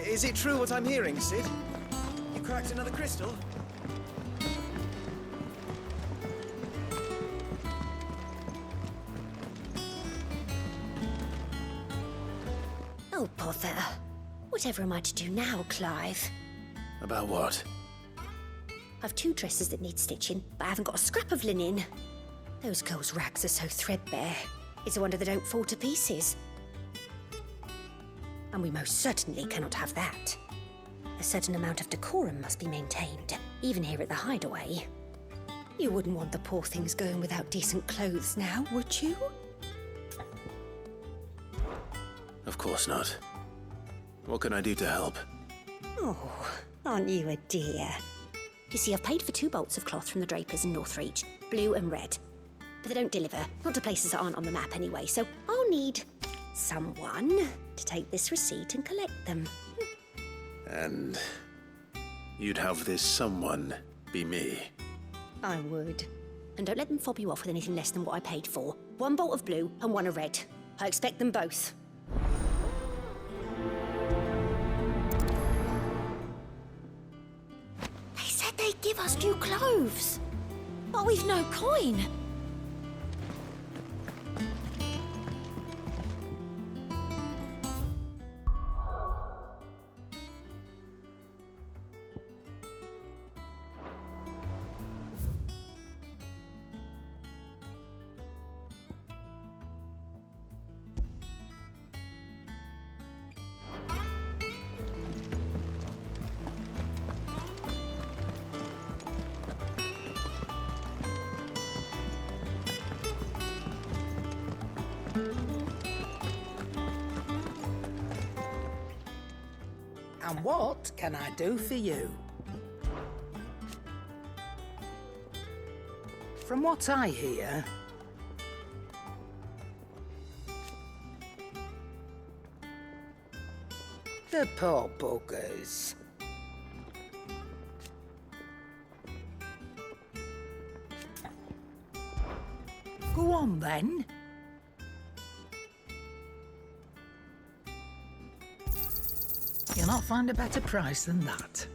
Is it true what I'm hearing, Sid? You cracked another crystal? Oh, bother. Whatever am I to do now, Clive? About what? I've 2 dresses that need stitching, but I haven't got a scrap of linen. Those girls' rags are so threadbare. It's a wonder they don't fall to pieces. And we most certainly cannot have that. A certain amount of decorum must be maintained, even here at the hideaway. You wouldn't want the poor things going without decent clothes now, would you? Of course not. What can I do to help? Oh, aren't you a dear? You see, I've paid for 2 bolts of cloth from the drapers in Northreach, blue and red. But they don't deliver, not to places that aren't on the map anyway, so I'll need someone to take this receipt and collect them. And you'd have this someone be me? I would. And don't let them fob you off with anything less than what I paid for. 1 bolt of blue and 1 of red. I expect them both. They said they'd give us new clothes, but we've no coin. And what can I do for you? From what I hear, the poor buggers. Go on then. You'll not find a better price than that.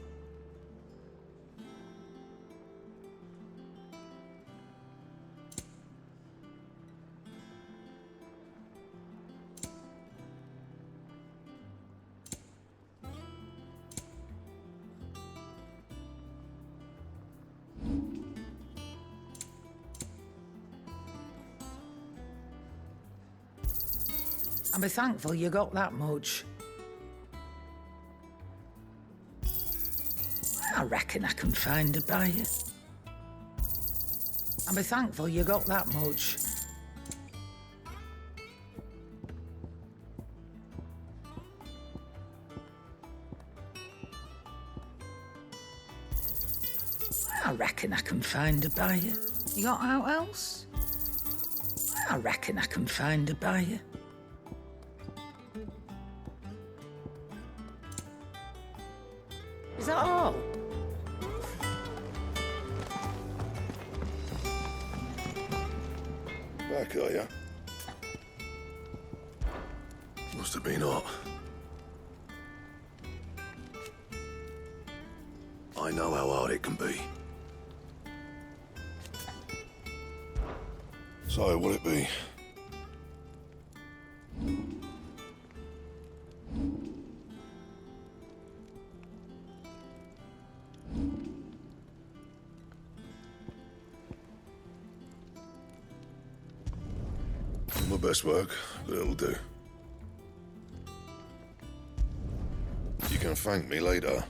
I'll be thankful you got that much. I reckon I can find a buyer. I'll be thankful you got that much. I reckon I can find a buyer. You got out else? I reckon I can find a buyer. Is that all? Back, are ya? Must have been hot. I know how hard it can be. So, will it be? My best work, but it'll do. You can thank me later.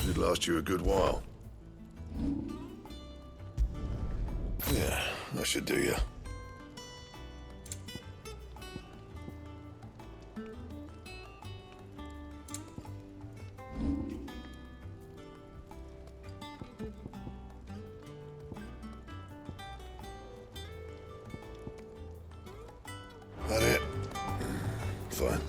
Should last you a good while. Yeah, that should do you. That it? Fine.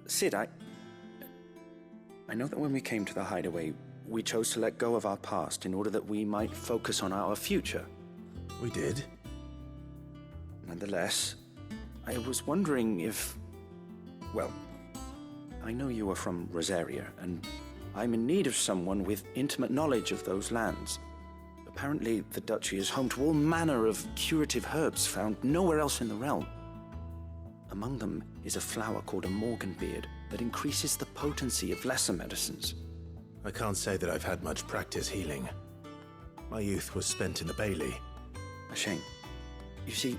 Sid, I know that when we came to the hideaway, we chose to let go of our past in order that we might focus on our future. We did? Nonetheless, I was wondering if... Well, I know you are from Rozarии, and I'm in need of someone with intimate knowledge of those lands. Apparently, the duchy is home to all manner of curative herbs found nowhere else in the realm. Among them is a flower called a morganbeard that increases the potency of lesser medicines. I can't say that I've had much practice healing. My youth was spent in the Bailey. A shame. You see,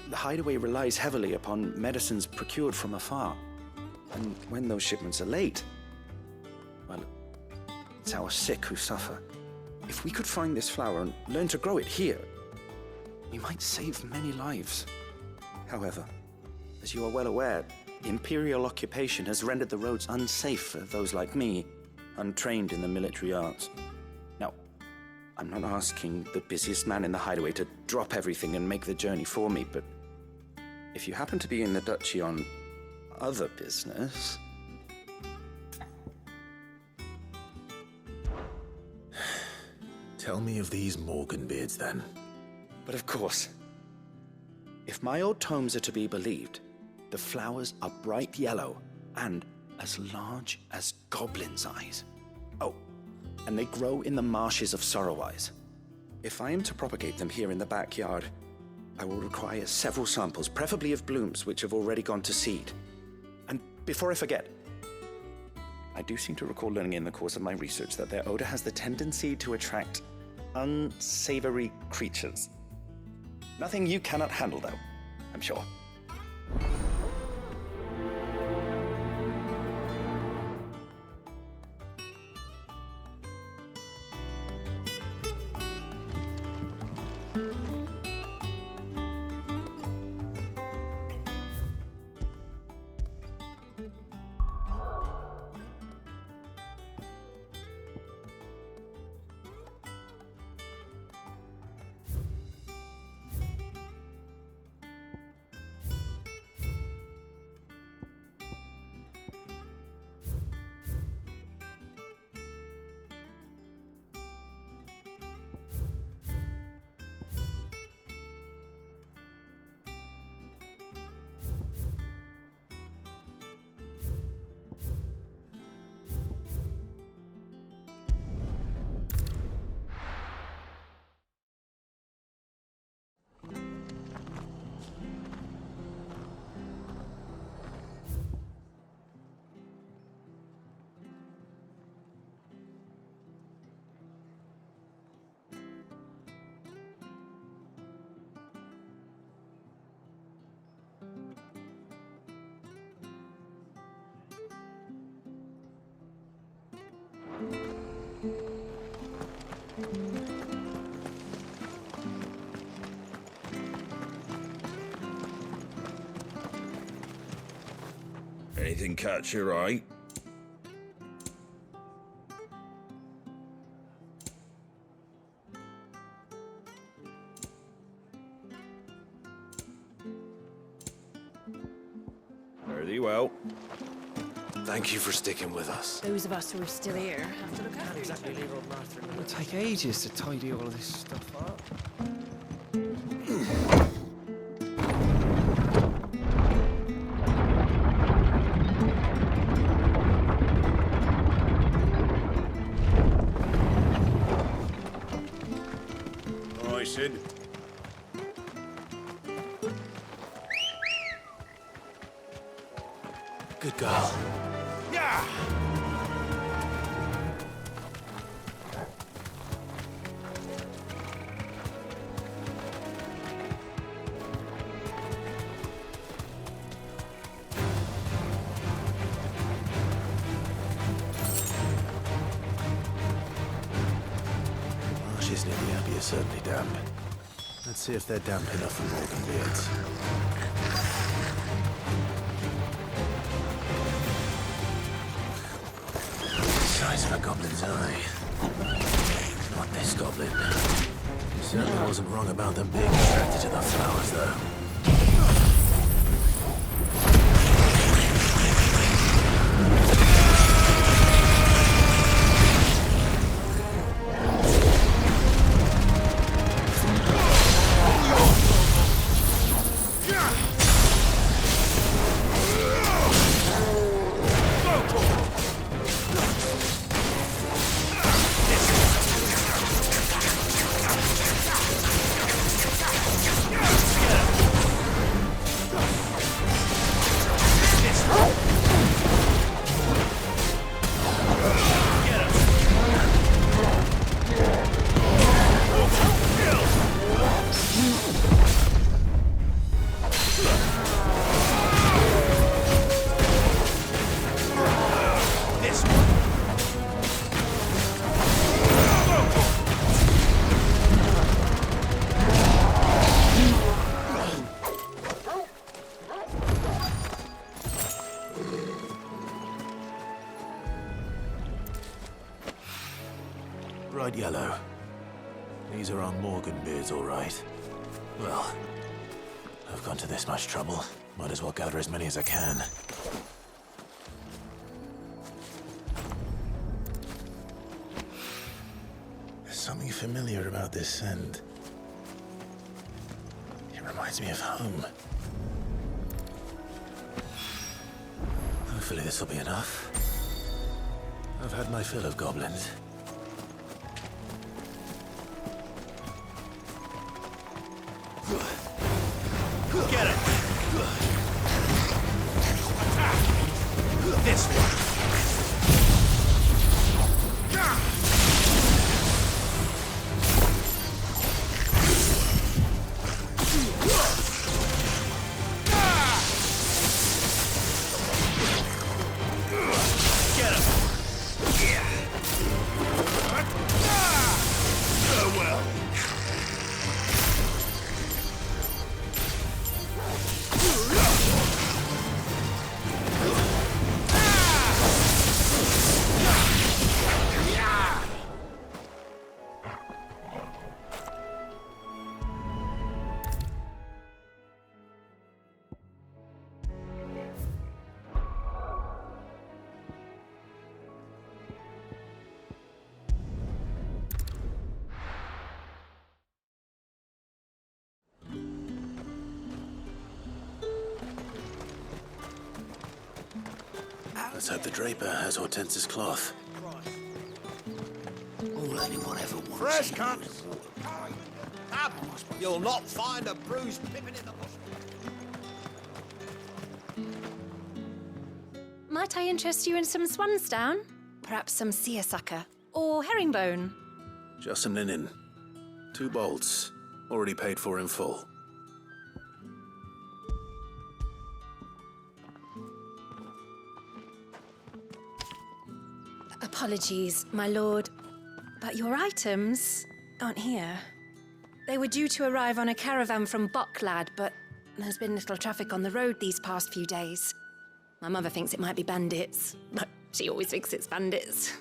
the hideaway relies heavily upon medicines procured from afar. And when those shipments are late, well, it's our sick who suffer. If we could find this flower and learn to grow it here, we might save many lives. However, as you are well aware, imperial occupation has rendered the roads unsafe for those like me, untrained in the military arts. Now, I'm not asking the busiest man in the hideaway to drop everything and make the journey for me, but if you happen to be in the duchy on other business... Tell me of these morganbeards, then. But of course, if my old tomes are to be believed, the flowers are bright yellow and as large as goblins' eyes. Oh, and they grow in the marshes of Sorrowise. If I am to propagate them here in the backyard, I will require several samples, preferably of blooms which have already gone to seed. And before I forget, I do seem to recall learning in the course of my research that their odor has the tendency to attract unsavory creatures. Nothing you cannot handle, though, I'm sure. Anything catch your eye? Very well. Thank you for sticking with us. Those of us who are still here have to look after Exactly, leave old Martha in the It'll take ages to tidy all of this stuff up. All right, Sid. Good girl. Yeah! certainly damp. Let's see if they're damp enough for Morgan beards. Size of a goblin's eye. Not this goblin. He certainly wasn't wrong about them being attracted to the flowers, though. Bright yellow. These are our Morgan beards, all right. Well, I've gone to this much trouble. Might as well gather as many as I can. There's something familiar about this scent. It reminds me of home. Hopefully this will be enough. I've had my fill of goblins. Get it! Attack! This one! Get him! Oh well. Let's hope the draper has Hortense's cloth. All anyone ever wants. Fresh cut. You'll not find a bruised pippin in the bush. Might I interest you in some swansdown? Perhaps some seersucker or herringbone? Just some linen. 2 bolts. Already paid for in full. Apologies, my lord, but your items aren't here. They were due to arrive on a caravan from Bucklad, but there's been little traffic on the road these past few days. My mother thinks it might be bandits, but she always thinks it's bandits.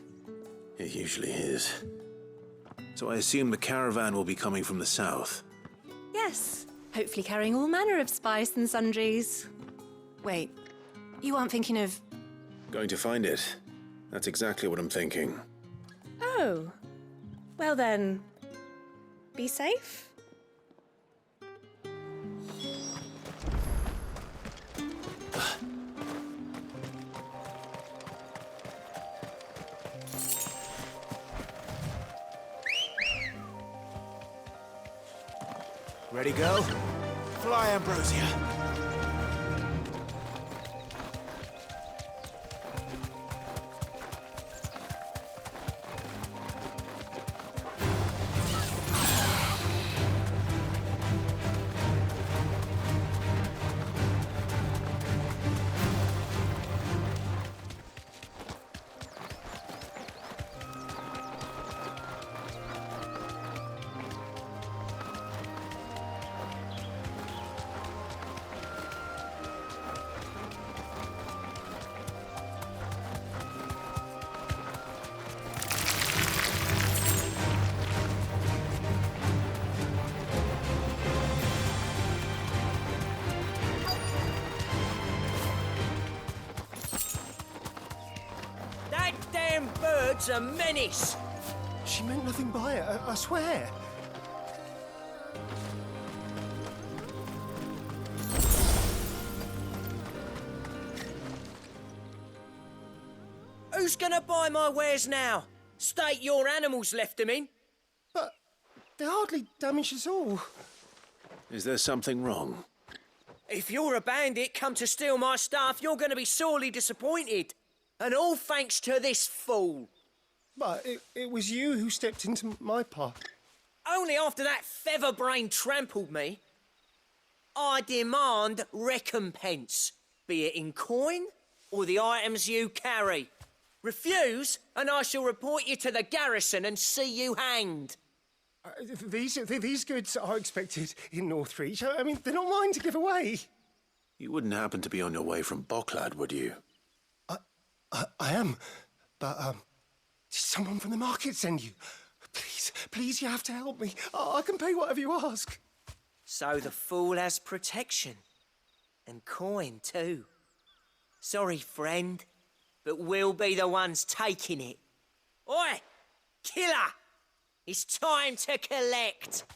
It usually is. So I assume the caravan will be coming from the south. Yes, hopefully carrying all manner of spice and sundries. Wait, you aren't thinking of... Going to find it. That's exactly what I'm thinking. Oh, well then, be safe. Ready, go? Fly, Ambrosia. Them birds are menace. She meant nothing by it, I swear. Who's gonna buy my wares now? State your animals left them in. But they hardly damaged us all. Is there something wrong? If you're a bandit come to steal my stuff, you're gonna be sorely disappointed. And all thanks to this fool. But it was you who stepped into my path. Only after that feather-brain trampled me. I demand recompense, be it in coin or the items you carry. Refuse, and I shall report you to the garrison and see you hanged. These goods are expected in Northreach. I mean, they're not mine to give away. You wouldn't happen to be on your way from Bocklad, would you? I am, but did someone from the market send you? Please, you have to help me. I can pay whatever you ask. So the fool has protection. And coin, too. Sorry, friend, but we'll be the ones taking it. Oi! Killer! It's time to collect.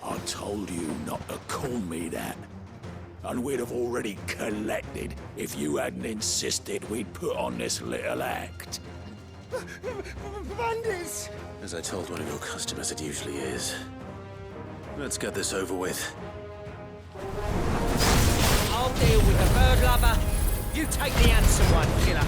I told you not to call me that. And we'd have already collected if you hadn't insisted we'd put on this little act. Bandits! As I told one of your customers, it usually is. Let's get this over with. I'll deal with the bird lover. You take the handsome one, killer.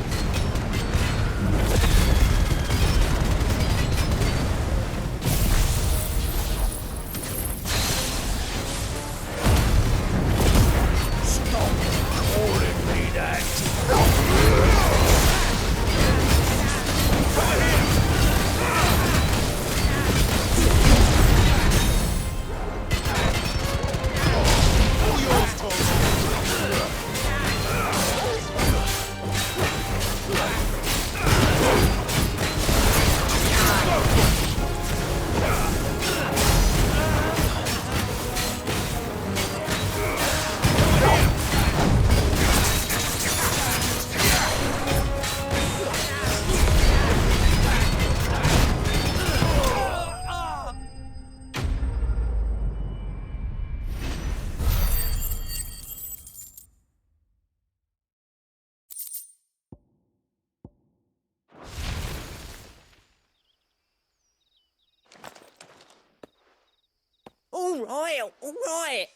All right.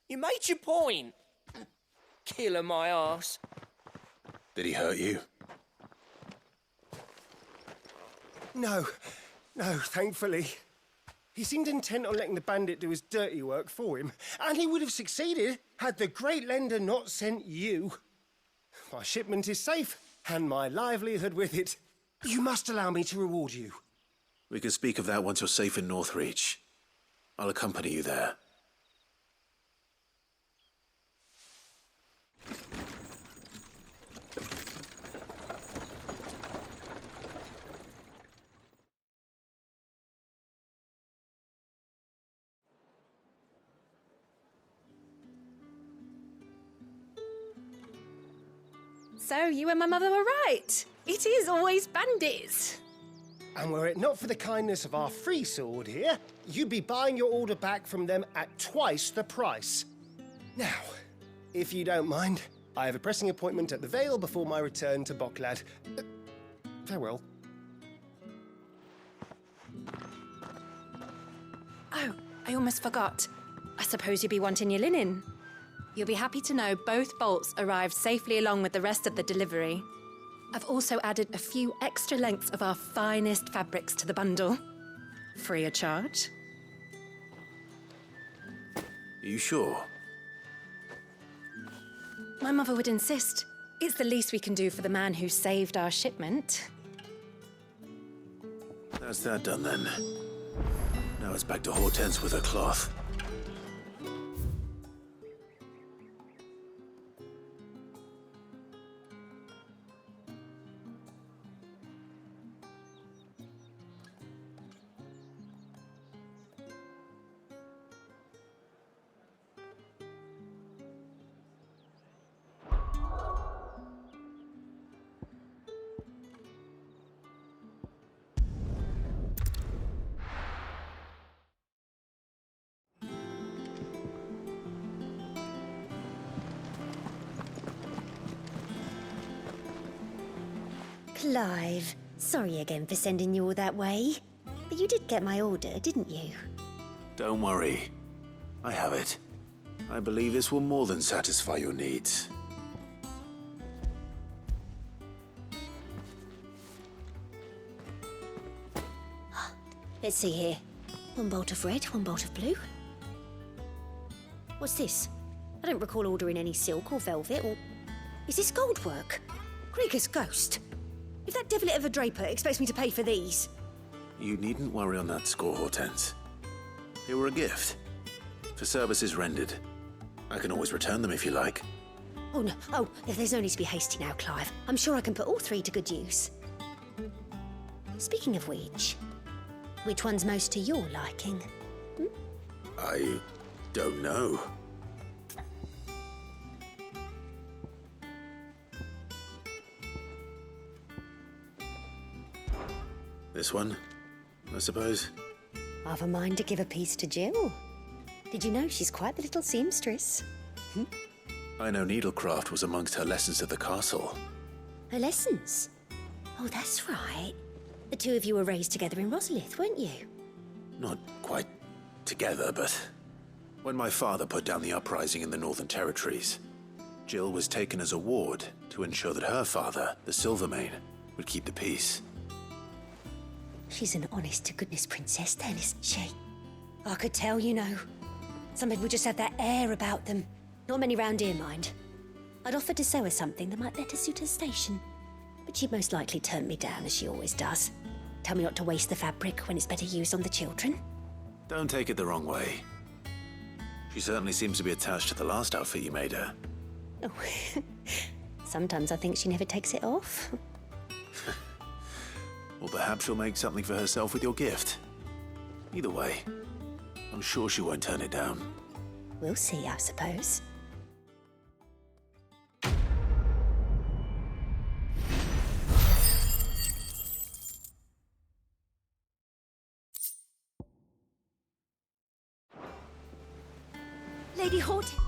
You made your point. Killer my arse. Did he hurt you? No, thankfully. He seemed intent on letting the bandit do his dirty work for him, and he would have succeeded had the great lender not sent you. My shipment is safe, and my livelihood with it. You must allow me to reward you. We can speak of that once you're safe in Northreach. I'll accompany you there. So you and my mother were right. It is always bandits. And were it not for the kindness of our free sword here, you'd be buying your order back from them at twice the price. Now, if you don't mind, I have a pressing appointment at the Vale before my return to Bocklad. Farewell. Oh, I almost forgot. I suppose you'll be wanting your linen. You'll be happy to know both bolts arrived safely along with the rest of the delivery. I've also added a few extra lengths of our finest fabrics to the bundle. Free of charge. Are you sure? My mother would insist. It's the least we can do for the man who saved our shipment. That's that done then. Now it's back to Hortense with her cloth. Clive, sorry again for sending you all that way. But you did get my order, didn't you? Don't worry. I have it. I believe this will more than satisfy your needs. Let's see here. One bolt of red, one bolt of blue. What's this? I don't recall ordering any silk or velvet or... Is this gold work? Krieger's ghost. If that devilit of a draper expects me to pay for these... You needn't worry on that score, Hortense. They were a gift. For services rendered. I can always return them if you like. Oh, no. Oh, there's no need to be hasty now, Clive. I'm sure I can put all three to good use. Speaking of which one's most to your liking? I don't know. This one, I suppose. I've a mind to give a piece to Jill. Did you know she's quite the little seamstress? I know needlecraft was amongst her lessons at the castle. Her lessons? Oh, that's right. The two of you were raised together in Rozarії, weren't you? Not quite together, but when my father put down the uprising in the Northern Territories, Jill was taken as a ward to ensure that her father, the Silvermane, would keep the peace. She's an honest-to-goodness princess then, isn't she? I could tell, you know. Some people just have that air about them. Not many round here, mind. I'd offered to sew her something that might better suit her station. But she'd most likely turn me down, as she always does. Tell me not to waste the fabric when it's better used on the children. Don't take it the wrong way. She certainly seems to be attached to the last outfit you made her. Oh, sometimes I think she never takes it off. Or perhaps she'll make something for herself with your gift. Either way, I'm sure she won't turn it down. We'll see, I suppose. Lady Horton.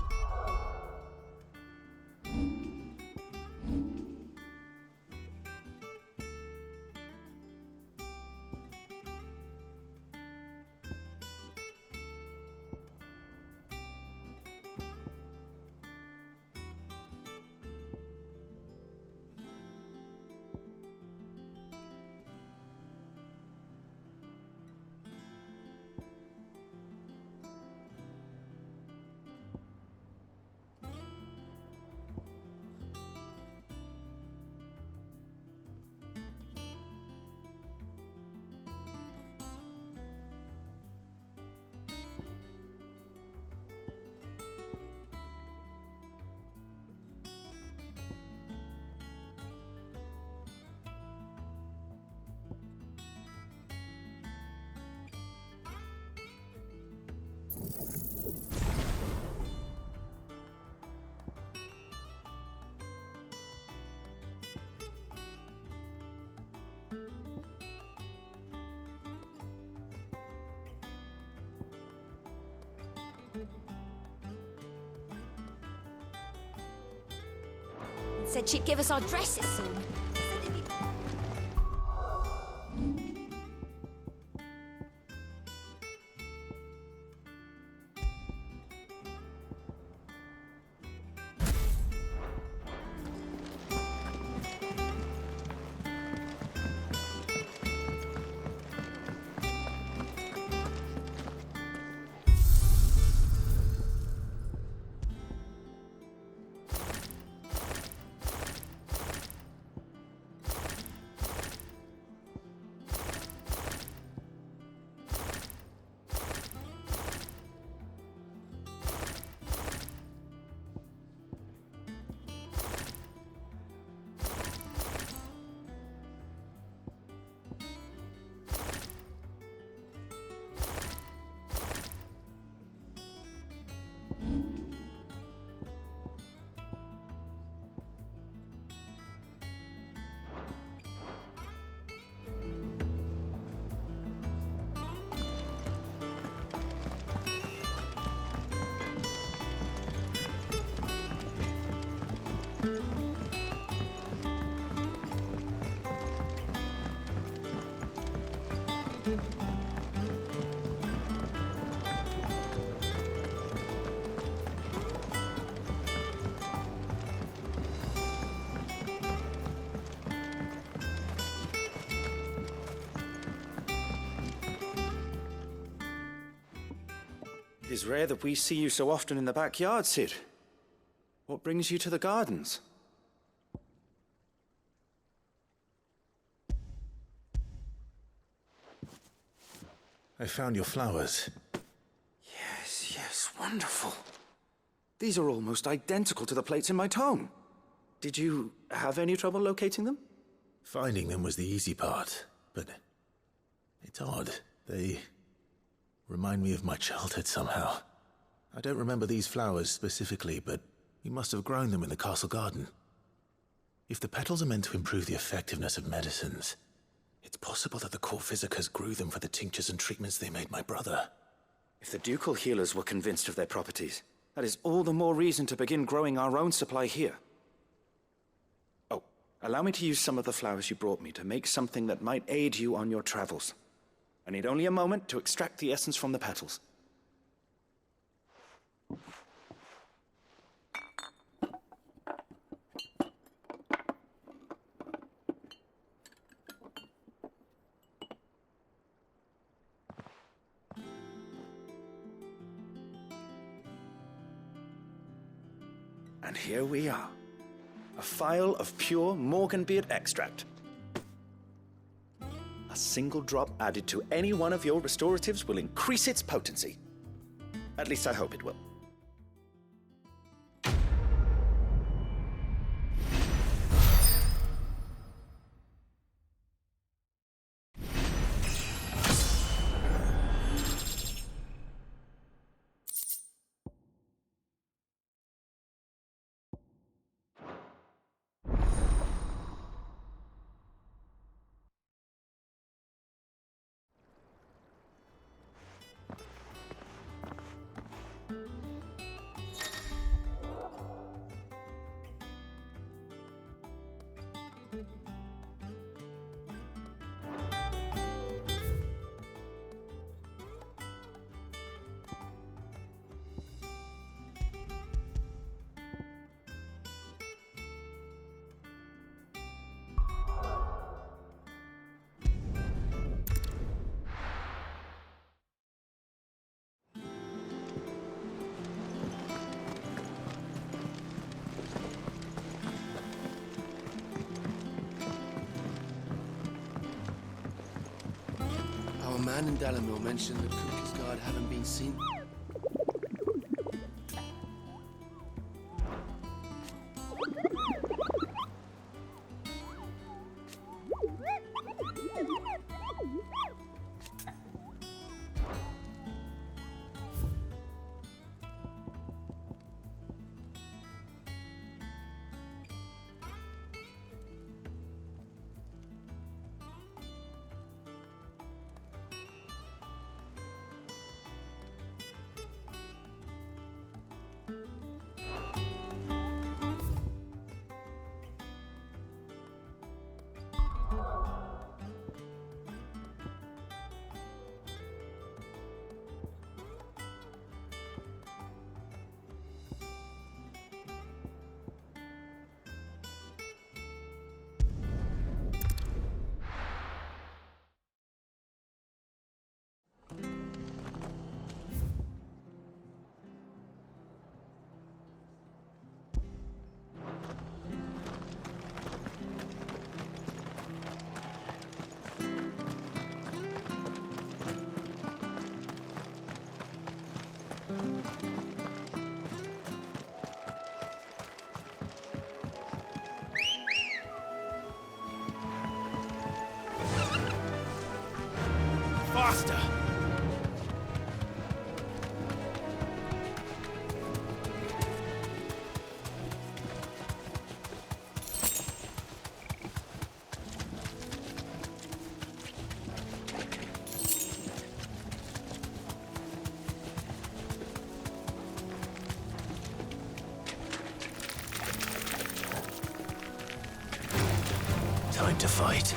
Said she'd give us our dresses soon. It is rare that we see you so often in the backyard, Sid. What brings you to the gardens? I found your flowers. Yes, yes, wonderful. These are almost identical to the plates in my tome. Did you have any trouble locating them? Finding them was the easy part, but it's odd. They remind me of my childhood somehow. I don't remember these flowers specifically, but we must have grown them in the castle garden. If the petals are meant to improve the effectiveness of medicines, it's possible that the court physicers grew them for the tinctures and treatments they made my brother. If the ducal healers were convinced of their properties, that is all the more reason to begin growing our own supply here. Oh, allow me to use some of the flowers you brought me to make something that might aid you on your travels. I need only a moment to extract the essence from the petals. And here we are. A phial of pure Morganbeard extract. A single drop added to any one of your restoratives will increase its potency. At least I hope it will. Our man in Dalamil mentioned that Cookie's guard haven't been seen. Faster! Time to fight.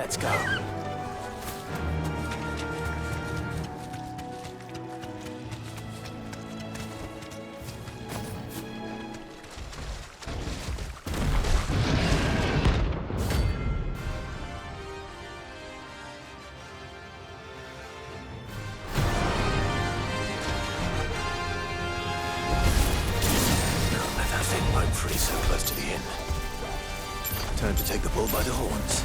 Let's go. Free so close to the inn. Time to take the bull by the horns.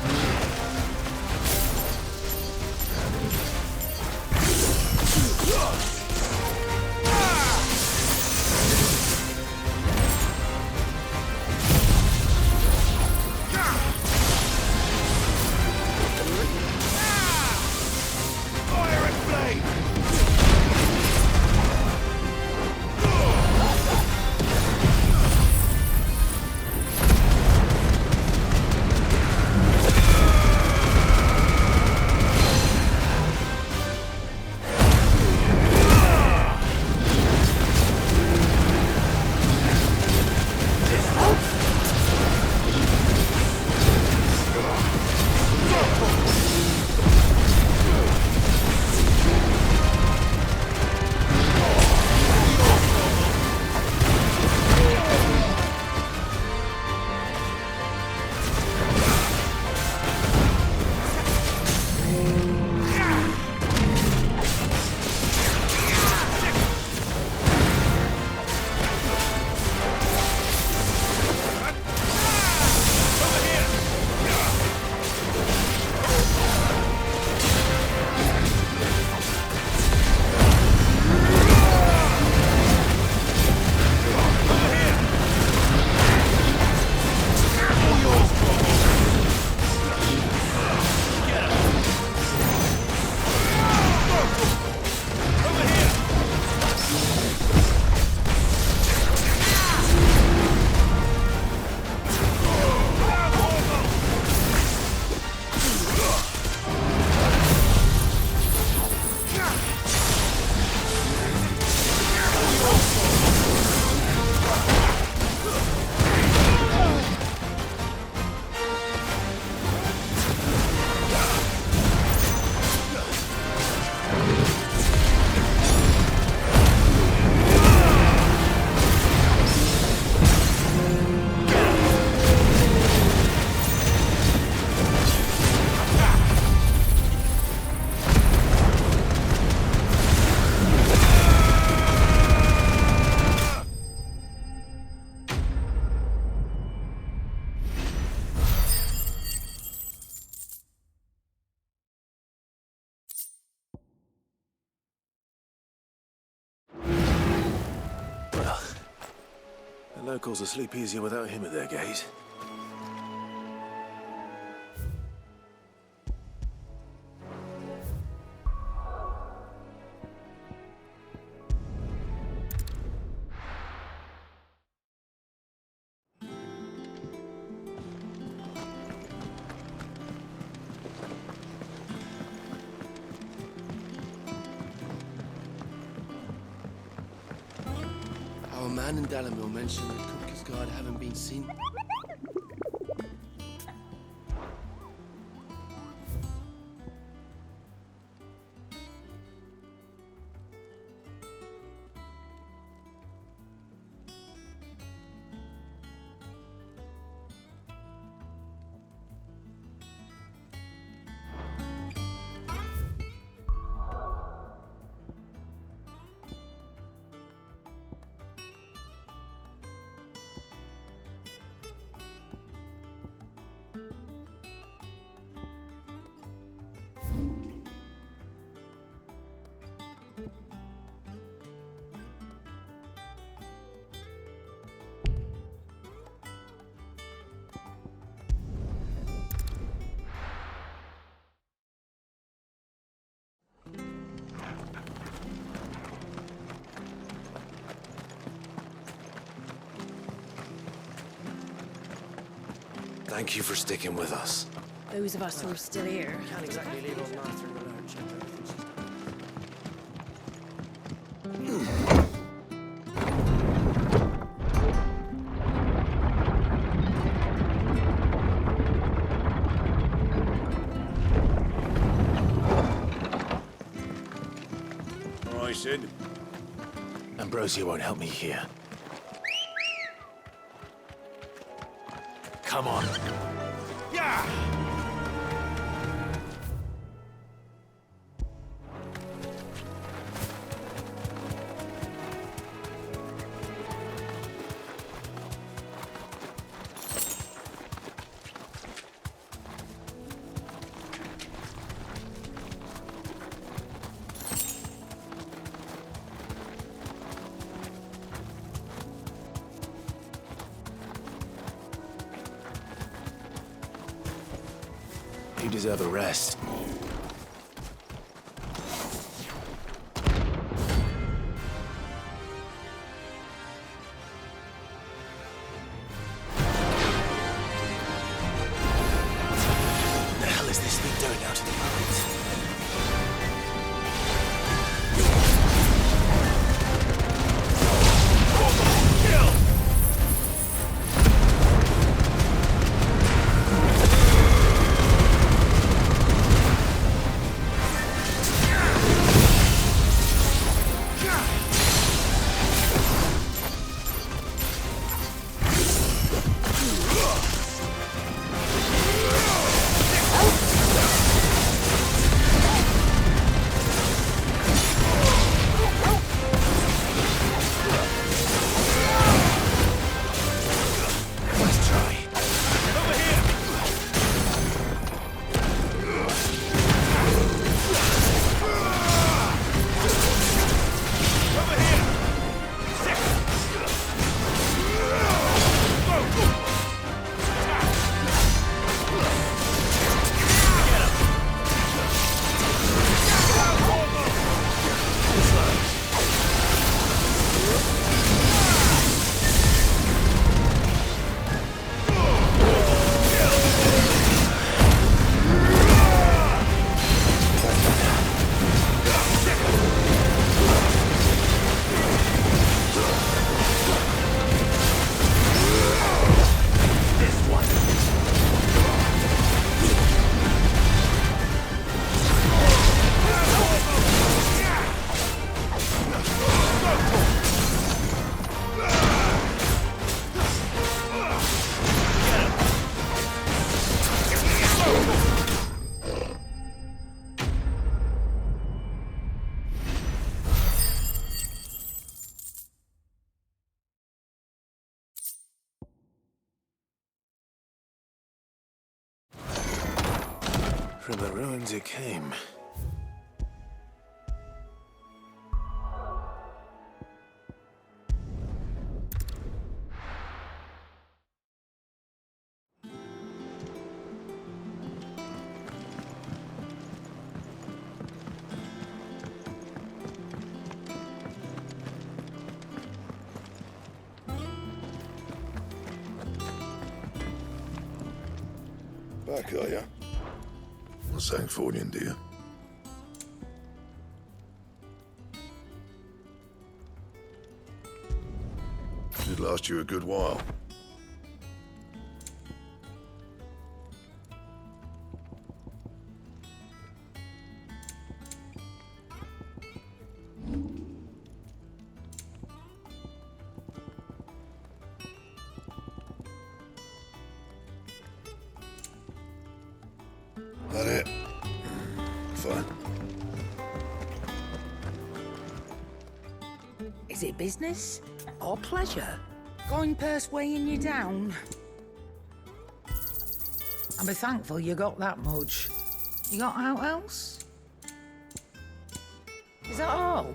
Locals will sleep easier without him at their gate. Our man in Dalamil mentioned that Kupka's guard haven't been seen. Thank you for sticking with us. Those of us who are still here. Can't exactly leave old Martha in the lurch. Listen. Ambrosia won't help me here. Come on. Yeah! You deserve a rest. What the hell is this thing doing out in the mines? From the ruins it came. Back, are ya? What's that for you, dear? It'd last you a good while. That it? Fine. Is it business or pleasure? Going purse weighing you down? I'll be thankful you got that much. You got out else? Is that all?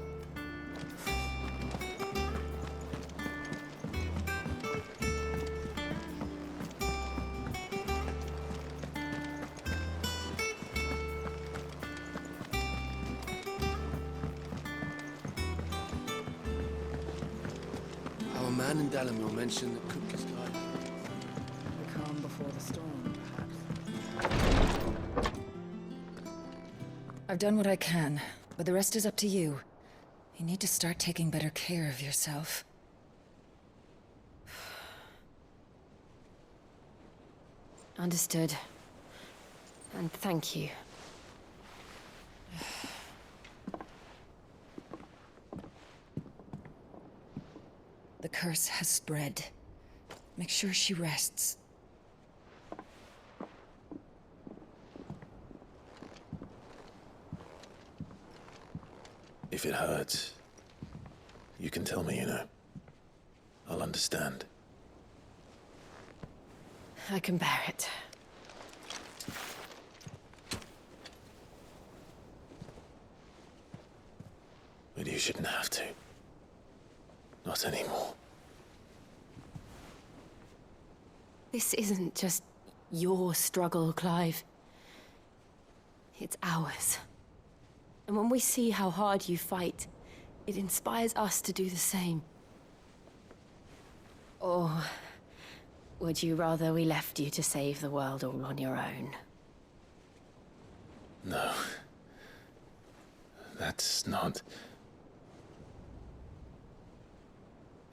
Our man in Dalamil mentioned that Kupka's died. The calm before the storm, perhaps. I've done what I can, but the rest is up to you. You need to start taking better care of yourself. Understood. And thank you. curse has spread. Make sure she rests. If it hurts, you can tell me, you know. I'll understand. I can bear it. But you shouldn't have to. Not anymore. This isn't just your struggle, Clive. It's ours. And when we see how hard you fight, it inspires us to do the same. Or would you rather we left you to save the world all on your own? No. That's not...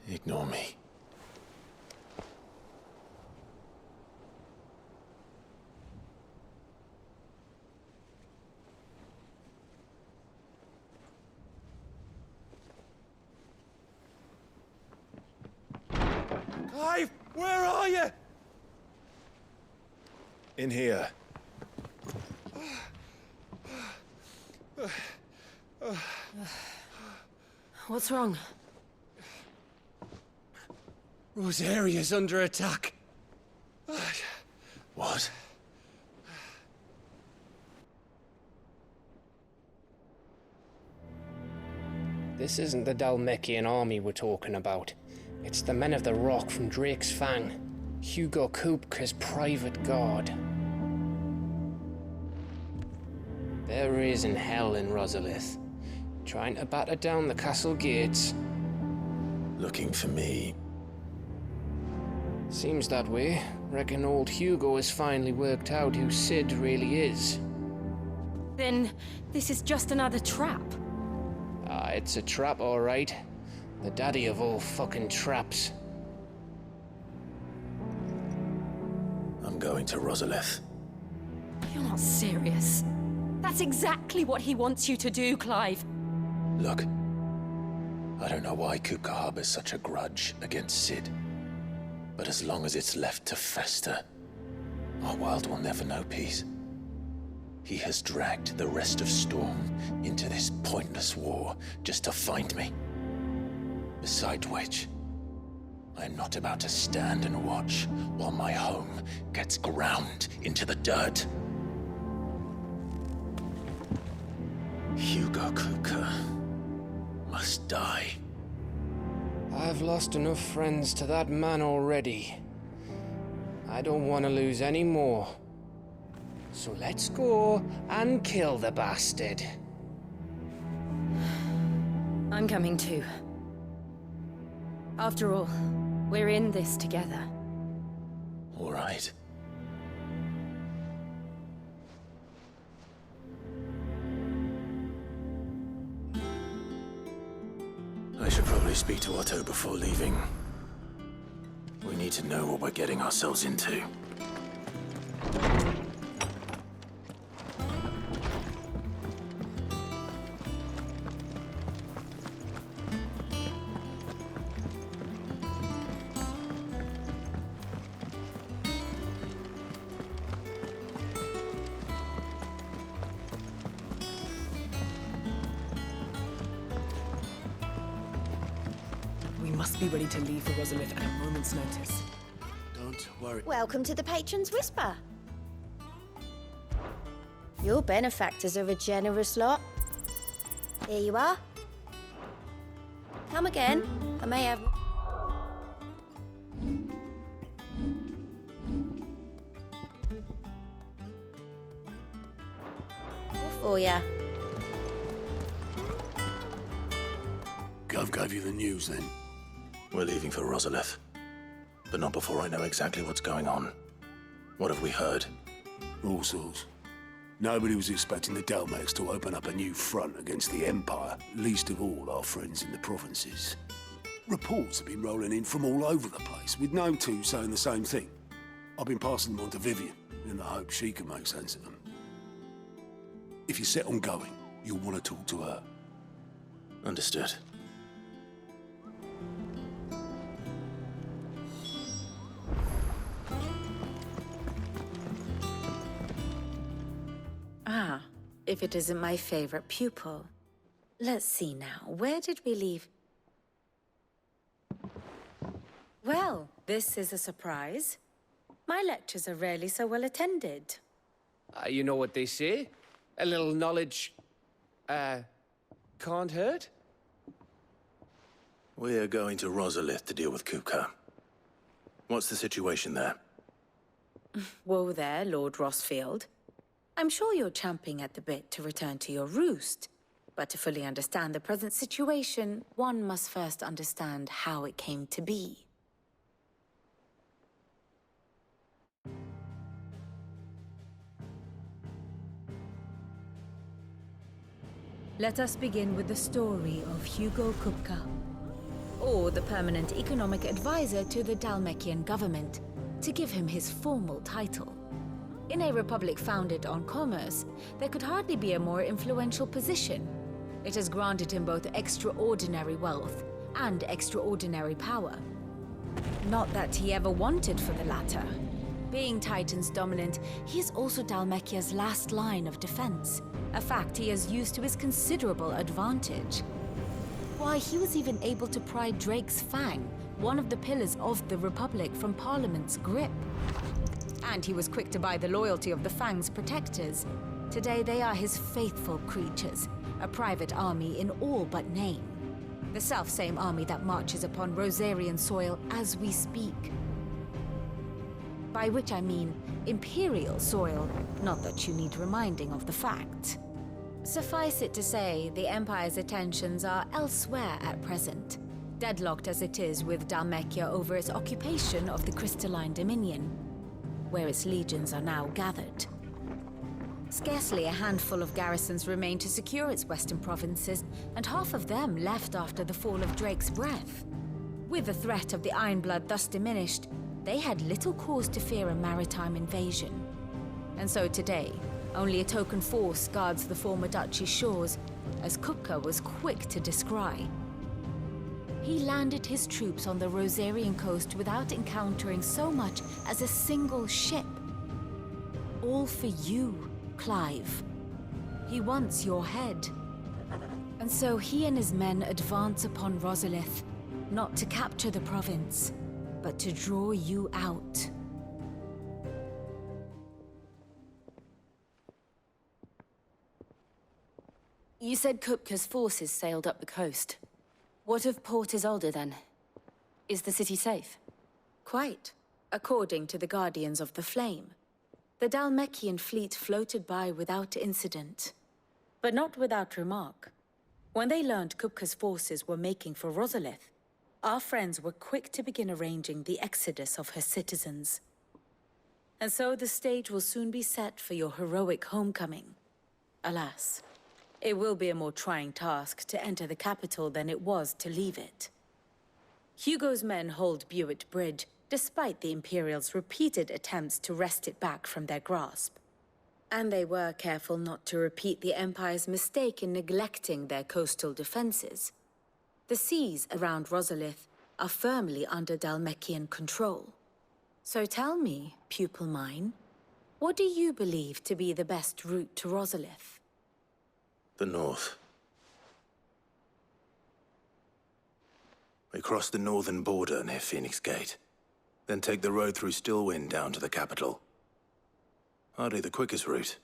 Ignore me. Clive, where are you? In here. What's wrong? Rosaria's under attack. What? This isn't the Dalmekian army we're talking about. It's the men of the Rock from Drake's Fang. Hugo Kupka's private guard. There is in hell in Rosalith, trying to batter down the castle gates. Looking for me. Seems that way. Reckon old Hugo has finally worked out who Sid really is. Then this is just another trap. Ah, it's a trap, all right. The daddy of all fucking traps. I'm going to Rosalith. You're not serious. That's exactly what he wants you to do, Clive. Look, I don't know why Kupka harbors such a grudge against Sid. But as long as it's left to fester, our world will never know peace. He has dragged the rest of Storm into this pointless war just to find me. Besides which, I am not about to stand and watch while my home gets ground into the dirt. Hugo Kupka must die. I've lost enough friends to that man already. I don't want to lose any more. So let's go and kill the bastard. I'm coming too. After all, we're in this together. All right. I should probably speak to Otto before leaving. We need to know what we're getting ourselves into. We must be ready to leave for Rosalith at a moment's notice. Don't worry. Welcome to the Patron's Whisper. Your benefactors are a generous lot. Here you are. Come again. I may have... All for ya. Gov gave you the news then? We're leaving for Rosalith, but not before I know exactly what's going on. What have we heard? All sorts. Nobody was expecting the Dalmeks to open up a new front against the Empire, least of all our friends in the provinces. Reports have been rolling in from all over the place, with no two saying the same thing. I've been passing them on to Vivian, in the hope she can make sense of them. If you're set on going, you'll want to talk to her. Understood. if it isn't my favorite pupil. Let's see now, where did we leave? Well, this is a surprise. My lectures are rarely so well attended. You know what they say? A little knowledge, can't hurt? We're going to Rozarії to deal with Kupka. What's the situation there? Whoa there, Lord Rossfield. I'm sure you're champing at the bit to return to your roost. But to fully understand the present situation, one must first understand how it came to be. Let us begin with the story of Hugo Kupka, or the permanent economic advisor to the Dalmekian government, to give him his formal title. In a republic founded on commerce, there could hardly be a more influential position. It has granted him both extraordinary wealth and extraordinary power. Not that he ever wanted for the latter. Being Titan's dominant, he is also Dalmekia's last line of defense, a fact he has used to his considerable advantage. Why, he was even able to pry Drake's Fang, one of the pillars of the Republic, from Parliament's grip. And he was quick to buy the loyalty of the Fang's protectors. Today they are his faithful creatures, a private army in all but name. The self-same army that marches upon Rosarian soil as we speak. By which I mean Imperial soil, not that you need reminding of the fact. Suffice it to say, the Empire's attentions are elsewhere at present, deadlocked as it is with Dalmekia over its occupation of the Crystalline Dominion, where its legions are now gathered. Scarcely a handful of garrisons remain to secure its western provinces, and half of them left after the fall of Drake's Breath. With the threat of the Ironblood thus diminished, they had little cause to fear a maritime invasion. And so today, only a token force guards the former duchy's shores, as Kupka was quick to descry. He landed his troops on the Rosarian coast without encountering so much as a single ship. All for you, Clive. He wants your head. And so he and his men advance upon Rozarії, not to capture the province, but to draw you out. You said Kupka's forces sailed up the coast. What of Port Isolde, then? Is the city safe? Quite, according to the Guardians of the Flame. The Dalmekian fleet floated by without incident. But not without remark. When they learned Kupka's forces were making for Rozarії, our friends were quick to begin arranging the exodus of her citizens. And so the stage will soon be set for your heroic homecoming. Alas, it will be a more trying task to enter the capital than it was to leave it. Hugo's men hold Buet Bridge, despite the Imperials' repeated attempts to wrest it back from their grasp. And they were careful not to repeat the Empire's mistake in neglecting their coastal defenses. The seas around Rozarії are firmly under Dalmekian control. So tell me, pupil mine, what do you believe to be the best route to Rozarії? The north. We cross the northern border near Phoenix Gate, then take the road through Stillwind down to the capital. Hardly the quickest route,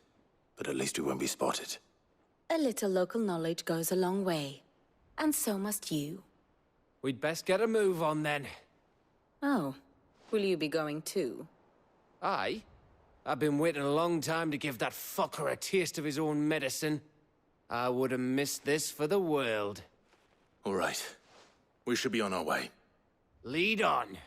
but at least we won't be spotted. A little local knowledge goes a long way, and so must you. We'd best get a move on then. Oh, will you be going too? Aye. I've been waiting a long time to give that fucker a taste of his own medicine. I would have missed this for the world. All right. We should be on our way. Lead on.